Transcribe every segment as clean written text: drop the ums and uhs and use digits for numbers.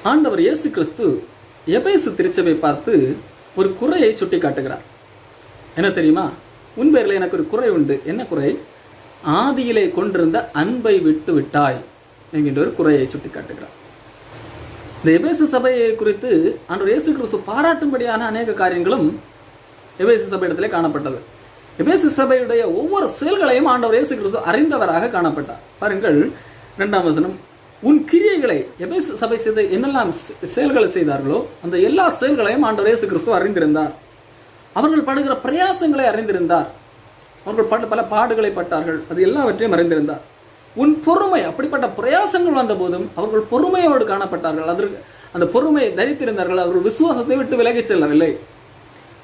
ஆண்டவர் இயேசு கிறிஸ்து எபேசு திருச்சபை பார்த்து ஒரு குறையை சுட்டி காட்டுகிறார். என்ன தெரியுமா? உன் பேரில் எனக்கு ஒரு குறை உண்டு. என்ன குறை? ஆதியிலே கொண்டிருந்த அன்பை விட்டு விட்டாய் என்கின்ற ஒரு குறையை சுட்டி காட்டுகிறார். இந்த எபேசு சபையை குறித்து ஆண்டவர் இயேசு கிறிஸ்து பாராட்டும்படியான அநேக காரியங்களும் எபேசு சபையிடத்திலே காணப்பட்டது. எபேசு சபையுடைய ஒவ்வொரு செயல்களையும் ஆண்டவர் இயேசு கிறிஸ்து அறிந்தவராக காணப்பட்டார். பாருங்கள், 2ஆம் வசனம், உன் கிரியைகளை, எபேசு சபை செய்த என்னெல்லாம் செயல்களை செய்தார்களோ அந்த எல்லா செயல்களையும் ஆண்டவர் இயேசு கிறிஸ்து அறிந்திருந்தார். அவர்கள் படுகிற பிரயாசங்களை அறிந்திருந்தார். அவர்கள் பல பாடுகளை பட்டார்கள், அது எல்லாவற்றையும் அறிந்திருந்தார். உன் பொறுமை, அப்படிப்பட்ட பிரயாசங்கள் வந்த போதும் அவர்கள் பொறுமையோடு காணப்பட்டார்கள். அதற்கு அந்த பொறுமையை தரித்திருந்தார்கள். அவர்கள் விசுவாசத்தை விட்டு விலகிச் செல்லவில்லை.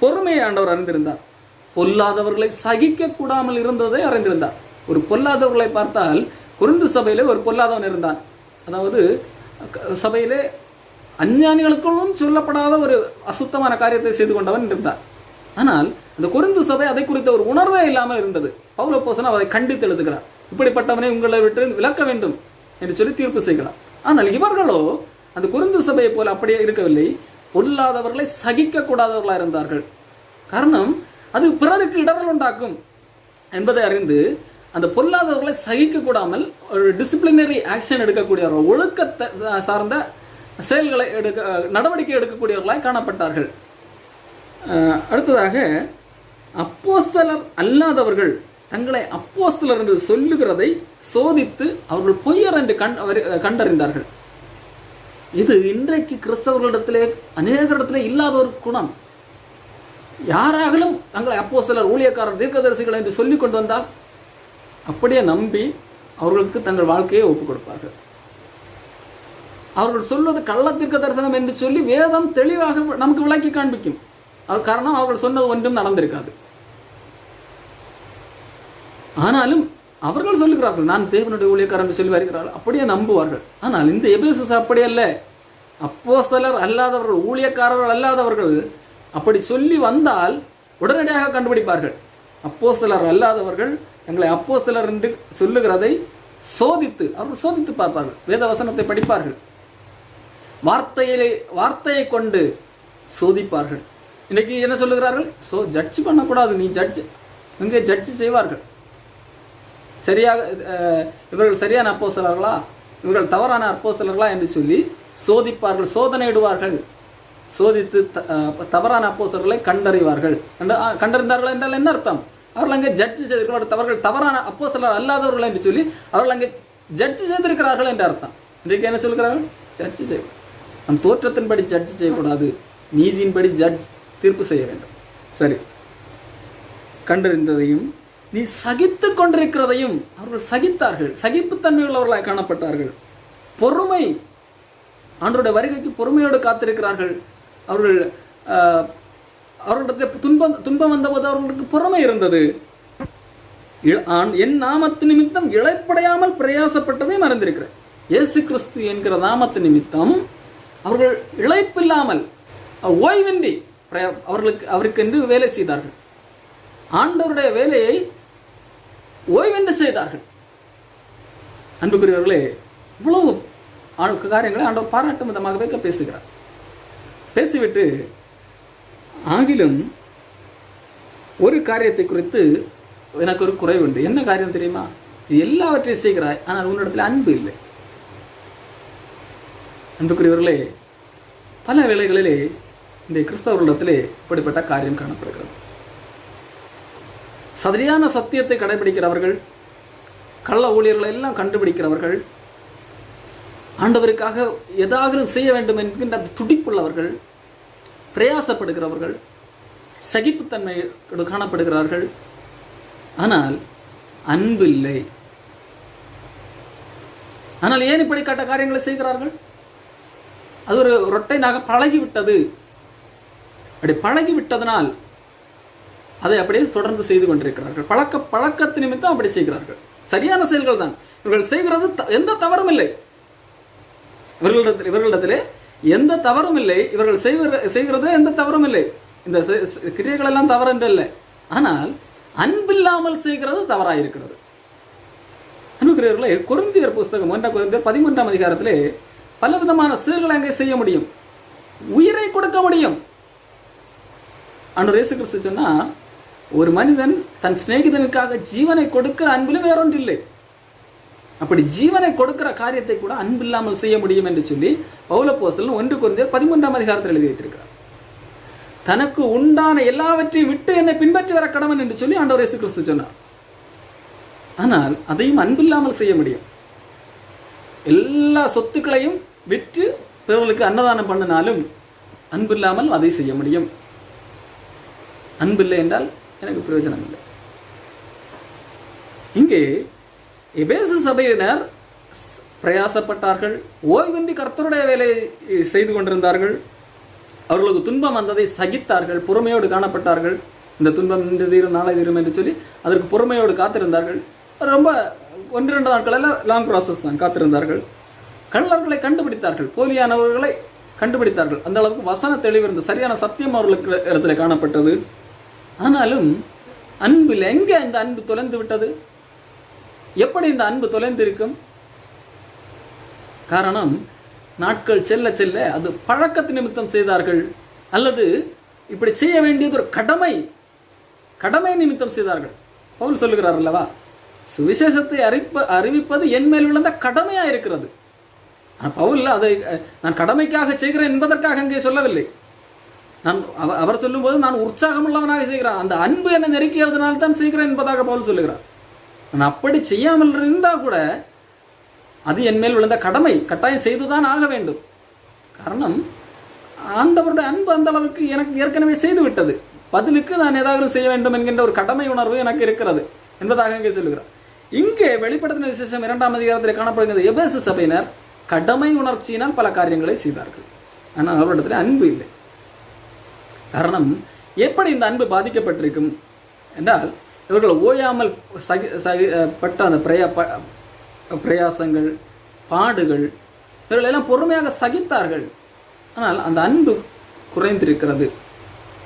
பொறுமையை ஆண்டவர் அறிந்திருந்தார். பொல்லாதவர்களை சகிக்க கூடாமல் இருந்ததை அறிந்திருந்தார். ஒரு பொல்லாதவர்களை பார்த்தால், கொரிந்து சபையிலே ஒரு பொல்லாதவன் இருந்தான். அதாவது சபையிலே அஞ்ஞானிகளுக்கும் சொல்லப்படாத ஒரு அசுத்தமான காரியத்தை செய்து கொண்டவன் இருந்தார். ஆனால் அந்த கொரிந்து சபை அதை குறித்த ஒரு உணர்வே இல்லாமல் இருந்தது. பவுல் அப்போஸ்தலன் அதை கண்டித்து எழுதுகிறார். இப்படிப்பட்டவனை உங்களை விட்டு விலக்க வேண்டும் என்று சொல்லி தீர்ப்பு செய்கிறார். ஆனால் இவர்களோ அந்த கொரிந்து சபையை போல அப்படியே இருக்கவில்லை. பொல்லாதவர்களை சகிக்க கூடாதவர்களாக இருந்தார்கள். காரணம், அது பிறருக்கு இடரல் உண்டாக்கும் என்பதை அறிந்து அந்த பொல்லாதவர்களை சகிக்க கூடாமல் ஒரு டிசிப்ளினரி ஆக்ஷன் எடுக்கக்கூடியவர்கள், ஒழுக்கத்தை சார்ந்த செயல்களை நடவடிக்கை எடுக்கக்கூடியவர்களாய் காணப்பட்டார்கள். அடுத்ததாக, அப்போஸ்தலர் அல்லாதவர்கள் தங்களை அப்போஸ்தலர் என்று சொல்லுகிறதை சோதித்து அவர்கள் பொய்யர் என்று கண்டறிந்தார்கள். இது இன்றைக்கு கிறிஸ்தவர்களிடத்திலே அநேகரிடத்திலே இல்லாத ஒரு குணம். யாராகலும் தங்களை அப்போஸ்தலர், ஊழியக்காரர், தீர்க்கதரிசிகள் என்று சொல்லிக் கொண்டு வந்தால் அப்படியே நம்பி அவர்களுக்கு தங்கள் வாழ்க்கையை ஒப்புக் கொடுப்பார்கள். அவர்கள் சொல்வது கள்ள தீர்க்க தரிசனம் என்று சொல்லி வேதம் தெளிவாக நமக்கு விளக்கி காண்பிக்கும். அது காரணம், அவர்கள் சொன்னது ஒன்றும் நடந்திருக்காது. ஆனாலும் அவர்கள் சொல்லுகிறார்கள், நான் தேவனுடைய ஊழியக்காரர் என்று சொல்லி வருகிறார்கள், அப்படியே நம்புவார்கள். ஆனால் இந்த எபேசு அப்படி அல்ல. அப்போஸ்தலர் அல்லாதவர்கள், ஊழியக்காரர்கள் அல்லாதவர்கள் அப்படி சொல்லி வந்தால் உடனடியாக கண்டுபிடிப்பார்கள். அப்போஸ்தலர் அல்லாதவர்கள் எங்களை அப்போஸ்தலர் என்று சொல்லுகிறதை சோதித்து அவர்கள் சோதித்து பார்ப்பார்கள். வேத வசனத்தை படிப்பார்கள். வார்த்தையை கொண்டு சோதிப்பார்கள். இன்னைக்கு என்ன சொல்லுகிறார்கள்? ஜட்ஜ் பண்ணக்கூடாது, நீ ஜட்ஜ், இங்கே ஜட்ஜ் செய்வார்கள். சரியாக இவர்கள் சரியான அப்போஸ்தலர்களா, இவர்கள் தவறான அப்போஸ்தலர்களா என்று சொல்லி சோதிப்பார்கள், சோதனையிடுவார்கள். சோதித்து தவறான அப்போஸ்தலர்களை கண்டறிவார்கள். கண்டறிந்தார்கள் என்றால் என்ன அர்த்தம்? அவர்கள் அங்கே ஜட்ஜ் செய்திருக்கிறார்கள். அவர்கள் தவறான அப்போஸ்தலர் அல்லாதவர்கள் என்று சொல்லி அவர்கள் அங்கே ஜட்ஜ் செய்திருக்கிறார்கள் என்று அர்த்தம். இன்றைக்கு என்ன சொல்கிறார்கள்? ஜட்ஜ் செய்ய, நம் தோற்றத்தின்படி ஜட்ஜ் செய்யக்கூடாது, நீதியின்படி ஜட்ஜ் தீர்ப்பு செய்ய வேண்டும். சரி, கண்டறிந்ததையும் நீ சகித்து கொண்டிருக்கிறதையும் அவர்கள் சகித்தார்கள். சகிப்புத்தன்மை உள்ளவர்களாக காணப்பட்டார்கள். பொறுமை, ஆண்டவருடைய வருகைக்கு பொறுமையோடு காத்திருக்கிறார்கள். அவர்கள் அவர்களிடத்தில் துன்பம் வந்தபோது அவர்களுக்கு பொறுமை இருந்தது. என் நாமத்து நிமித்தம் இழைப்படையாமல் பிரயாசப்பட்டதை மறந்திருக்கிறேன். இயேசு கிறிஸ்து என்கிற நாமத்து நிமித்தம் அவர்கள் இழைப்பில்லாமல், ஓய்வின்றி அவருக்கு என்று வேலை செய்தார்கள். ஆண்டவருடைய வேலையை ஓய்வென்று செய்தார்கள். அன்புக்குரியவர்களே, இவ்வளவு காரியங்களை ஆண்டவர் பாராட்டும் விதமாகவே பேசுகிறார். பேசிவிட்டு, ஆகிலும் ஒரு காரியத்தை குறித்து எனக்கு ஒரு குறை உண்டு. என்ன காரியம் தெரியுமா? இது எல்லாவற்றையும் செய்கிறாய், ஆனால் உன்னிடத்தில் அன்பு இல்லை. அன்புக்குரியவர்களே, பல வேளைகளிலே இந்த கிறிஸ்தவர்களிடத்திலே இப்படிப்பட்ட காரியம் காணப்படுகிறது. சரியான சத்தியத்தை கடைபிடிக்கிறவர்கள், கள்ள ஊழியர்களை எல்லாம் கண்டுபிடிக்கிறவர்கள், ஆண்டவருக்காக ஏதாவது செய்ய வேண்டும் என்கின்ற துடிப்புள்ளவர்கள், பிரயாசப்படுகிறவர்கள், சகிப்புத்தன்மையோடு காணப்படுகிறார்கள். ஆனால் அன்பு இல்லை. ஆனால் ஏன் இப்படிப்பட்ட காரியங்களை செய்கிறார்கள்? அது ஒரு ரொட்டைனாக பழகிவிட்டது. அப்படி பழகிவிட்டதனால் அதை அப்படியே தொடர்ந்து செய்து கொண்டிருக்கிறார்கள். பழக்கத்து நிமித்தம் அப்படி செய்கிறார்கள். சரியான செயல்கள் தான் இவர்கள் செய்கிறது, எந்த தவறும் இல்லை. இவர்களிடத்திலே எந்த தவறும் இல்லை. இவர்கள் செய்கிறது எந்த தவறும் இல்லை. இந்த கிரியைகள் எல்லாம் தவறு என்று இல்லை. ஆனால் அன்பில்லாமல் செய்கிறது தவறாயிருக்கிறது. அன்புக்குரியவர்களே, கொரிந்தியர் புஸ்தகம் 1 கொரிந்தியர் 13ஆம் அதிகாரத்திலே பலவிதமான செயல்களை அங்கே செய்ய முடியும், உயிரை கொடுக்க முடியும். ஆண்டவர் இயேசு கிறிஸ்து சொன்னா, ஒரு மனிதன் தன் சிநேகிதனுக்காக ஜீவனை கொடுக்கிற அன்பிலும் வேறொன்று இல்லை. அப்படி ஜீவனை கொடுக்கிற காரியத்தை கூட அன்பில்லாமல் செய்ய முடியும் என்று சொல்லி பவுலப்போஸ்தலன் 1 கொரிந்தியர் 13ஆம் அதிகாரத்தில் எழுதி வைத்திருக்கிறார். தனக்கு உண்டான எல்லாவற்றையும் விட்டு என்னை பின்பற்றி வர கடவன் என்று சொல்லி ஆண்டவர் இயேசு கிறிஸ்து சொன்னார். ஆனால் அதையும் அன்பில்லாமல் செய்ய முடியும். எல்லா சொத்துக்களையும் விற்று பிறர்களுக்கு அன்னதானம் பண்ணினாலும் அன்பில்லாமல் அதை செய்ய முடியும். அன்பில்லை என்றால் எனக்கு பிரயோஜனம் இல்லை. இங்கே எபேசு சபையினர் பிரயாசப்பட்டார்கள், ஓய்வின்றி கர்த்தருடைய வேலையை செய்து கொண்டிருந்தார்கள். அவர்களுக்கு துன்பம் வந்ததை சகித்தார்கள், பொறுமையோடு காணப்பட்டார்கள். இந்த துன்பம் இன்று தீரும் நாளை தீரும் என்று சொல்லி அதற்கு பொறுமையோடு காத்திருந்தார்கள். ரொம்ப 1-2 நாட்கள் எல்லாம் லாங் ப்ராசஸ் தான், காத்திருந்தார்கள். கள்ளர்களை கண்டுபிடித்தார்கள், போலியானவர்களை கண்டுபிடித்தார்கள். அந்த அளவுக்கு வசன தெளிவு இருந்தது, சரியான சத்தியம் அவர்களுக்கு இடத்துல காணப்பட்டது. ஆனாலும் அன்பில் எங்கே இந்த அன்பு தொலைந்து விட்டது? எப்படி இந்த அன்பு தொலைந்து இருக்கும்? காரணம், நாட்கள் செல்ல செல்ல அது பழக்கத்து நிமித்தம் செய்தார்கள், அல்லது இப்படி செய்ய வேண்டியது ஒரு கடமை நிமித்தம் செய்தார்கள். பவுல் சொல்லுகிறார் அல்லவா, சுவிசேஷத்தை அறிவிப்பது என் மேல் விழுந்த கடமையா இருக்கிறது. பவுல் அதை நான் கடமைக்காக செய்கிறேன் என்பதற்காக அங்கே சொல்லவில்லை. அவர் சொல்லும்போது நான் உற்சாகம் உள்ளவனாக செய்கிறான், அந்த அன்பு என்னை நெருக்கியதுனால தான் செய்கிறேன் என்பதாக பவுல் சொல்லுகிறார். நான் அப்படி செய்யாமல் இருந்தால் கூட அது என் மேல் விழுந்த கடமை, கட்டாயம் செய்துதான் ஆக வேண்டும். காரணம், ஆண்டவருடைய அன்பு அந்த அளவுக்கு எனக்கு ஏற்கனவே செய்து விட்டது. பதிலுக்கு நான் ஏதாவது செய்ய வேண்டும் என்கின்ற ஒரு கடமை உணர்வு எனக்கு இருக்கிறது என்பதாக இங்கே சொல்லுகிறார். இங்கே வெளிப்படுத்தின விசேஷம் 2ஆம் அதிகாரத்தில் காணப்படுகிறது. எபேசு சபையினர் கடமை உணர்ச்சியினால் பல காரியங்களை செய்தார்கள், ஆனால் அவரிடத்தில் அன்பு இல்லை. காரணம், எப்படி இந்த அன்பு பாதிக்கப்பட்டிருக்கும் என்றால், இவர்கள் ஓயாமல் பட்ட அந்த பிரயாசங்கள், பாடுகள், இவர்கள் எல்லாம் பொறுமையாக சகித்தார்கள். ஆனால் அந்த அன்பு குறைந்திருக்கிறது.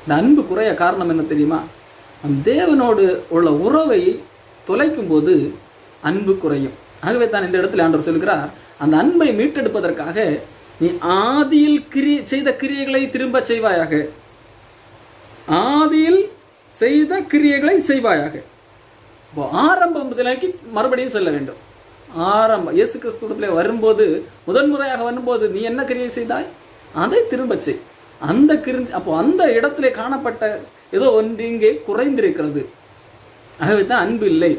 இந்த அன்பு குறைய காரணம் என்ன தெரியுமா? நம் தேவனோடு உள்ள உறவை தொலைக்கும் போது அன்பு குறையும். ஆகவே தான் இந்த இடத்துல ஆண்டவர் சொல்கிறார், அந்த அன்பை மீட்டெடுப்பதற்காக நீ ஆதியில் செய்த கிரியைகளை திரும்ப செய்வாயாக. ஆதியில் செய்த கிரியைகளை செய்வாயாக. ஆரம்பம் நிலைக்கு மறுபடியும் செல்ல வேண்டும். ஆரம்பம் இயேசு கிறிஸ்துவிடத்தில் வரும்போது, முதன்முறையாக வரும்போது நீ என்ன கிரியை செய்தாய் அதை திரும்ப செய். அப்போ அந்த இடத்திலே காணப்பட்ட ஏதோ ஒன்று இங்கே குறைந்திருக்கிறது. ஆகவே தான் அன்பு இல்லை.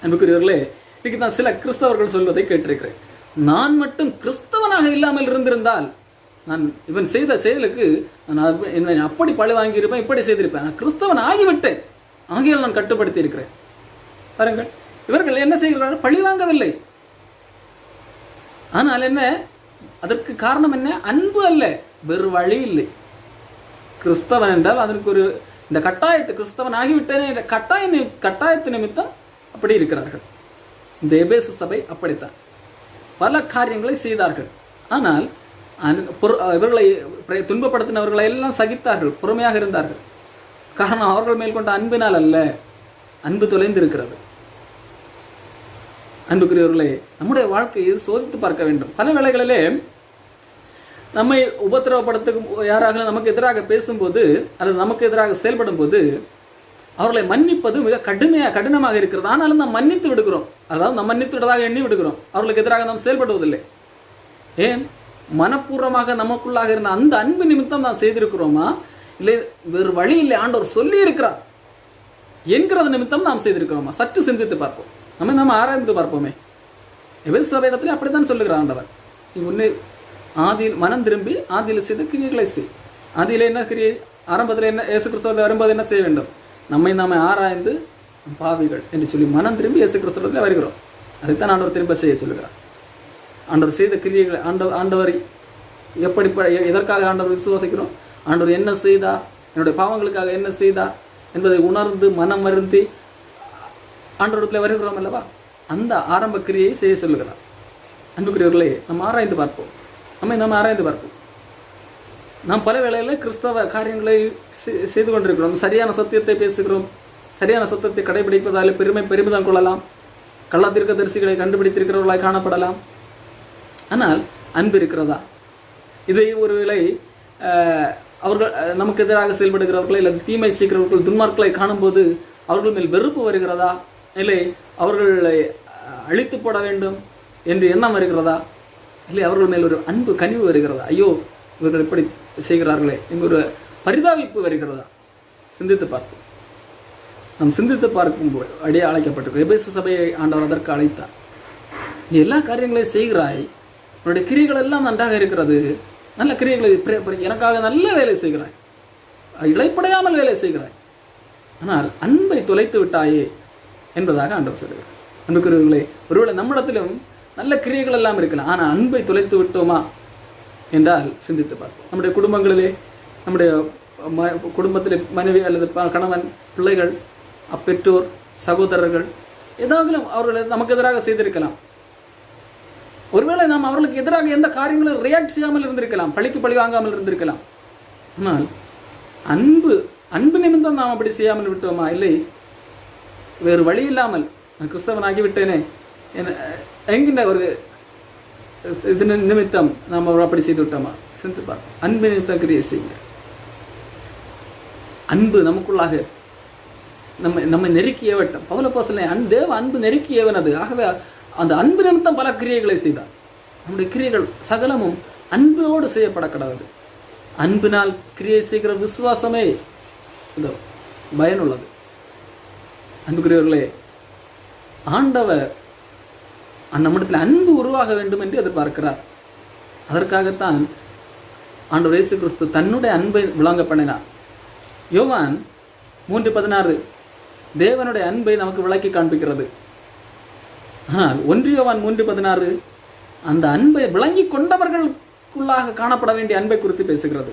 அன்புக்குரியவர்களே, இன்னைக்கு நான் சில கிறிஸ்தவர்கள் சொல்வதை கேட்டிருக்கிறேன். நான் மட்டும் கிறிஸ்தவனாக இல்லாமல் இருந்திருந்தால் நான் இவன் செய்த செயலுக்கு நான் அப்படி பழி வாங்கியிருப்பேன், இப்படி செய்திருப்பேன். நான் கிறிஸ்தவன் ஆகிவிட்டேன், ஆகியால் நான் கட்டுப்படுத்தி இருக்கிறேன். பாருங்கள், இவர்கள் என்ன செய்கிறார்கள்? பழி வாங்கவில்லை. ஆனால் என்ன, அதற்கு காரணம் என்ன? அன்பு அல்ல, வேறு வழி இல்லை. கிறிஸ்தவன் என்றால் அதற்கு ஒரு இந்த கட்டாயத்தை, கிறிஸ்தவன் ஆகிவிட்டேனே என்ற கட்டாயத்து நிமித்தம் அப்படி இருக்கிறார்கள். இந்த எபேசு சபை அப்படித்தான் பல காரியங்களை செய்தார்கள். ஆனால் இவர்களை துன்பப்படுத்தினவர்களை எல்லாம் சகித்தார்கள், பொறுமையாக இருந்தார்கள். காரணம், அவர்கள் மேல் கொண்ட அன்பினால் அல்ல, அன்பு தொலைந்திருக்கிறது. அன்புக்குரியவர்களே, நம்முடைய வாழ்க்கையை சோதித்து பார்க்க வேண்டும். பல வேளைகளிலே நம்மை உபத்திரவப்படுத்தும் யாராக நமக்கு எதிராக பேசும்போது அல்லது நமக்கு எதிராக செயல்படும் போது அவர்களை மன்னிப்பது மிக கடினமாக இருக்கிறது. ஆனாலும் நாம் மன்னித்து விடுகிறோம், அதாவது நாம் மன்னித்து விடுவதாக எண்ணி விடுகிறோம். அவர்களுக்கு எதிராக நாம் செயல்படுவதில்லை. ஏன்? மனப்பூர்வமாக நமக்குள்ளாக இருந்த அந்த அன்பு நிமித்தம் நாம் செய்திருக்கிறோமா, இல்லை வேறு வழி இல்லை, ஆண்டவர் சொல்லி இருக்கிறார் என்கிறது நிமித்தம் நாம் செய்திருக்கிறோமா? சற்று சிந்தித்து பார்ப்போம். நம்ம ஆராய்ந்து பார்ப்போமே. எபேசு சபையிடத்தில் அப்படித்தான் சொல்லுகிறார் ஆண்டவர், நீ உன்னை ஆதியில் மனம் திரும்பி ஆதியில் செய்த கிரியைகளை செய். ஆதியில் என்ன கிரியை? ஆரம்பத்தில் என்ன? இயேசு கிறிஸ்துவில் வரும்போது என்ன செய்ய வேண்டும்? நம்மை ஆராய்ந்து பாவிகள் என்று சொல்லி மனம் திரும்பி இயேசு கிறிஸ்துவில் வருகிறோம். அதைத்தான் ஆண்டவர் திரும்ப செய்ய சொல்லுகிறார். ஆண்டவர் செய்த கிரியைகளை, ஆண்டவர் எப்படி, எதற்காக ஆண்டவர் விசுவாசிக்கிறோம்? ஆண்டவர் என்ன செய்தார், என்னுடைய பாவங்களுக்காக என்ன செய்தார் என்பதை உணர்ந்து மனம் வருந்தி ஆண்டவரத்தில் வருகிறோம் அல்லவா? அந்த ஆரம்ப கிரியை செய்ய சொல்லுகிறார். அன்புக்குரியவர்களே, நம்ம ஆராய்ந்து பார்ப்போம். நம்ம ஆராய்ந்து பார்ப்போம். நாம் பல வேளையில் கிறிஸ்தவ காரியங்களை செய்து கொண்டிருக்கிறோம். சரியான சத்தியத்தை பேசுகிறோம், சரியான சத்தியத்தை கடைபிடிப்பதால் பெருமிதம் கொள்ளலாம், கள்ளத்தீர்க்க தரிசிகளை கண்டுபிடித்திருக்கிறவர்களாய் காணப்படலாம். ஆனால் அன்பு இருக்கிறதா? இதை ஒருவேளை அவர்கள் நமக்கு எதிராக செயல்படுகிறவர்களை இல்லை தீமை செய்கிறவர்கள் துன்மார்க்களை காணும்போது அவர்கள் மேல் வெறுப்பு வருகிறதா? இல்லை அவர்களை அழித்து போட வேண்டும் என்று எண்ணம் வருகிறதா? இல்லை அவர்கள் மேல் ஒரு அன்பு கனிவு வருகிறதா? ஐயோ இவர்கள் எப்படி செய்கிறார்களே என்ற ஒரு பரிதாபிப்பு வருகிறதா? சிந்தித்து பார்ப்போம். நாம் சிந்தித்து பார்க்கும் அடியே அழைக்கப்பட்டிருக்கோம். எபேசு சபையை ஆண்டவர் அதற்கு அழைத்தார். நீ எல்லா காரியங்களையும் செய்கிறாய், உன்னுடைய கிரியைகள் எல்லாம் நன்றாக இருக்கிறது, நல்ல கிரியைகளை எனக்காக நல்ல வேலை செய்கிறாய், இழைப்படையாமல் வேலை செய்கிறாய், ஆனால் அன்பை தொலைத்து விட்டாயே என்பதாக ஆண்டவர் சொல்கிறார். அன்புக்குரியவர்களே, ஒருவேளை நம்மிடத்திலும் நல்ல கிரியைகள் எல்லாம் இருக்கலாம், ஆனால் அன்பை தொலைத்து விட்டோமா என்றால் சிந்தித்து பார்ப்போம். நம்முடைய குடும்பங்களிலே, நம்முடைய குடும்பத்திலே மனைவி அல்லது கணவன், பிள்ளைகள், பெற்றோர், சகோதரர்கள் ஏதாவது அவர்கள் நமக்கு எதிராக செய்திருக்கலாம். ஒருவேளை நாம் அவர்களுக்கு எதிராக எந்த காரியங்களும் ரியாக்ட் செய்யாமல் இருந்திருக்கலாம், பழிக்கு பழி வாங்காமல் இருந்திருக்கலாம். ஆனால் அன்பு நிமித்தம் நாம் அப்படி செய்யாமல் விட்டோமா? இல்லை வேறு வழி இல்லாமல் நான் கிறிஸ்தவன் ஆகிவிட்டேனே என்கின்ற ஒரு இது நிமித்தம் நாம் அப்படி செய்து விட்டோமா? சிந்தித்து பார்ப்போம். அன்பு நிமித்தம் கிரியை செய்ய, அன்பு நமக்குள்ளாக நம்மை நெருக்கியவட்டம். பவுல் அப்போஸ்தலன் தேவ அன்பு நெருக்கியவன் அது. ஆகவே அந்த அன்பு நிமித்தம் பல கிரியைகளை செய்தார். நம்முடைய கிரியைகள் சகலமும் அன்போடு செய்யப்பட கடவுது. அன்பினால் கிரியை செய்கிற விசுவாசமே பயனுள்ளது. அன்புக்குரியவர்களே, ஆண்டவர் நம்மிடத்தில் அன்பு உருவாக வேண்டும் என்று எதிர்பார்க்கிறார். அதற்காகத்தான் ஆண்டவர் இயேசு கிறிஸ்து தன்னுடைய அன்பை விளங்க பண்ணினார். யோவான் 3:16 தேவனுடைய அன்பை நமக்கு விளக்கி காண்பிக்கிறது. ஆனால் 1 யோவான் 3:16 அந்த அன்பை விளங்கி கொண்டவர்களுக்குள்ளாக காணப்பட வேண்டிய அன்பை குறித்து பேசுகிறது.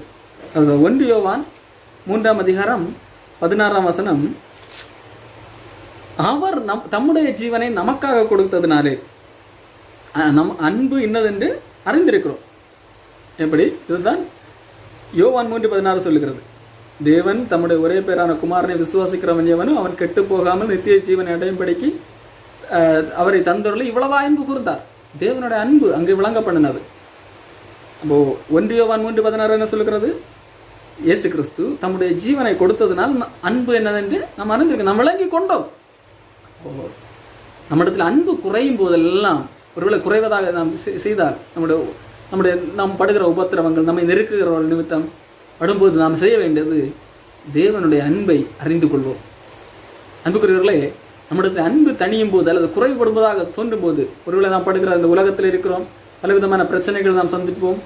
1 யோவான் 3:16 அவர் தம்முடைய ஜீவனை நமக்காக கொடுத்ததினாலே நம் அன்பு இன்னதென்று அறிந்திருக்கிறோம். எப்படி? இதுதான் யோவான் 3:16 சொல்லுகிறது. தேவன் தம்முடைய ஒரே பேரான குமாரனை விசுவாசிக்கிறவன் எவனும் அவன் கெட்டு போகாமல் நித்திய ஜீவனை அடையும்படிக்கு அவரை தந்தொருளை இவ்வளவா அன்பு கூர்ந்தார். தேவனுடைய அன்பு அங்கே விளங்க பண்ணினது. அப்போ 1 யோவான் 3:16 என்ன சொல்லுகிறது? இயேசு கிறிஸ்து தம்முடைய ஜீவனை கொடுத்ததுனால் அன்பு என்னதென்று நாம் அறிந்திருக்கோம், நாம் விளங்கி கொண்டோம். நம்மிடத்தில் அன்பு குறையும் போதெல்லாம், ஒருவேளை குறைவதாக நாம் செய்தால், நாம் படுகிற உபத்திரவங்கள், நம்மை நெருக்குகிறவர்கள் நிமித்தம் படும்போது நாம் செய்ய வேண்டியது தேவனுடைய அன்பை அறிந்து கொள்வோம். அன்புக்குரியவர்களே, நம்மிடத்தில் அன்பு தனியும் போது அல்லது குறைபடுவதாக தோன்றும் போது, ஒருவேளை நாம் படுகிற இந்த உலகத்தில் இருக்கிறோம், பலவிதமான பிரச்சனைகள் நாம் சந்திப்போம்,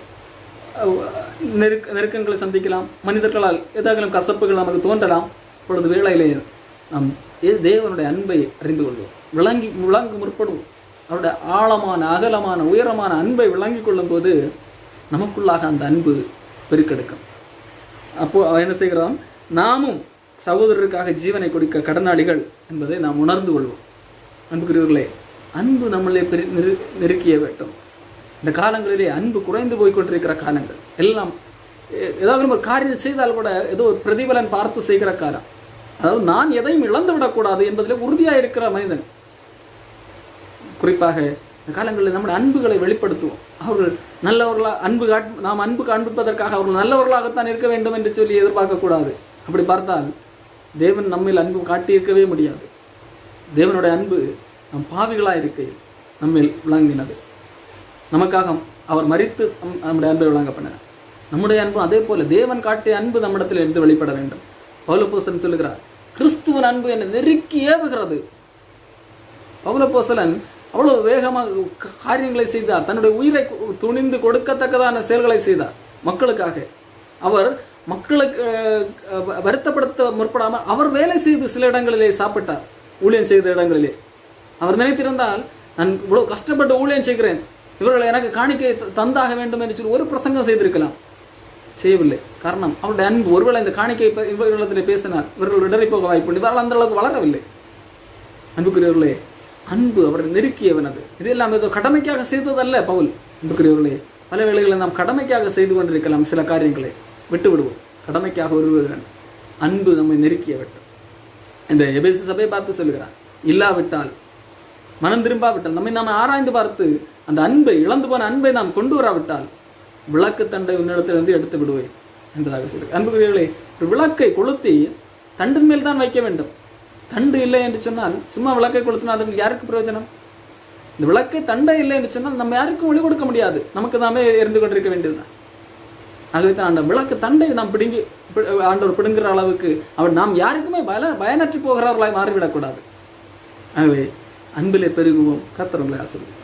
நெருக்கங்களை சந்திக்கலாம், மனிதர்களால் ஏதாவது கசப்புகள் நமக்கு தோன்றலாம். இப்பொழுது வேளையிலே நாம் தேவனுடைய அன்பை அறிந்து கொள்வோம், விளங்க முற்படுவோம். அவருடைய ஆழமான, அகலமான, உயரமான அன்பை விளங்கி கொள்ளும் போது நமக்குள்ளாக அந்த அன்பு பெருக்கெடுக்கும். அப்போ என்ன செய்கிறோம்? நாமும் சகோதரருக்காக ஜீவனை கொடுக்க கடனாளிகள் என்பதை நாம் உணர்ந்து கொள்வோம். அன்புக்குரியவர்களே, அன்பு நம்மளே நெருக்கிய வேண்டும். இந்த காலங்களிலே அன்பு குறைந்து போய்கொண்டிருக்கிற காலங்கள் எல்லாம். ஏதாவது ஒரு காரியம் செய்தால் கூட ஏதோ ஒரு பிரதிபலன் பார்த்து செய்கிற காலம். அதாவது நான் எதையும் இழந்து விடக்கூடாது என்பதில் உறுதியாக இருக்கிற மனிதன். குறிப்பாக இந்த காலங்களில் நம்முடைய அன்புகளை வெளிப்படுத்துவோம். அவர்கள் நல்லவர்களாக நாம் அன்பு காண்பிப்பதற்காக அவர்கள் நல்லவர்களாகத்தான் இருக்க வேண்டும் என்று சொல்லி எதிர்பார்க்கக்கூடாது. அப்படி பார்த்தால் தேவன் நம்மில் அன்பு காட்டியிருக்கவே முடியாது. தேவனுடைய அன்பு நம் பாவிகளாக இருக்கையில் நம்மில் விளங்கினது. நமக்காக அவர் மரித்து நம்முடைய அன்பை விளங்க பண்ணார். நம்முடைய அன்பு அதே போல தேவன் காட்டிய அன்பு நம்மிடத்தில் இருந்து வெளிப்பட வேண்டும். பவுல் அப்போஸ்தலன் சொல்லுகிறார், கிறிஸ்துவின் அன்பு என்னை நெருக்கி ஏவுகிறது. பவுல் அப்போஸ்தலன் அவ்வளவு வேகமாக காரியங்களை செய்தார். தன்னுடைய உயிரை துணிந்து கொடுக்கத்தக்கதான செயல்களை செய்தார் மக்களுக்காக. அவர் மக்களுக்கு வருத்தப்படுத்த முற்படாமல் அவர் வேலை செய்து சில இடங்களிலே சாப்பிட்டார். ஊழியம் செய்த இடங்களிலே அவர் நினைத்திருந்தால், நான் இவ்வளவு கஷ்டப்பட்டு ஊழியம் செய்கிறேன், இவர்களை எனக்கு காணிக்கை தந்தாக வேண்டும் என்று சொல்லி ஒரு பிரசங்கம் செய்திருக்கலாம். செய்யவில்லை. காரணம் அவருடைய அன்பு. ஒருவேளை இந்த காணிக்கை இவர்களிடத்தில் பேசினார், இவர்கள் இடறி போக வாய்ப்பு. இவர்கள் அந்த அளவுக்கு வளரவில்லை. அன்புக்குரியவர்களே, அன்பு அவரை நெருக்கியவன். அது இதெல்லாம் ஏதோ கடமைக்காக செய்ததல்ல பவுல். அன்புக்குரியவர்களே, பல வேளைகளில் நாம் கடமைக்காக செய்து கொண்டிருக்கலாம். சில காரியங்களை விட்டு விடுவோம். கடமைக்காக ஒருவன் அன்பு நம்மை நெருக்கிய வேண்டும். இந்த எபேசு சபையை பார்த்து சொல்லுகிறார், இல்லாவிட்டால், மனம் திரும்பாவிட்டால், நம்மை நாம் ஆராய்ந்து பார்த்து அந்த அன்பை, இழந்து போன அன்பை நாம் கொண்டு வராவிட்டால் விளக்கு தண்டை உன்னிடத்திலிருந்து எடுத்து விடுவேன் என்றதாக சொல்லி. அன்புக்குரியவர்களே, ஒரு விளக்கை கொளுத்தி தண்டின் மேல் தான் வைக்க வேண்டும். தண்டு இல்லை என்று சொன்னால், சும்மா விளக்கை கொளுத்தினா அது யாருக்கு பிரயோஜனம்? இந்த விளக்கை தண்டை இல்லை என்று சொன்னால் நம்ம யாருக்கும் ஒளி கொடுக்க முடியாது, நமக்கு நாமே எரிந்து கொண்டிருக்க வேண்டியதுதான். ஆகவே தான் அந்த விளக்கு தண்டை நாம் ஆண்டவர் பிடுங்குற அளவுக்கு அவர் நாம் யாருக்குமே பயனற்றி போகிறவர்களாய் மாறிவிடக்கூடாது. ஆகவே அன்பிலே பெருகுவோம். கர்த்தர் உங்களை ஆசீர்வதிப்பார்.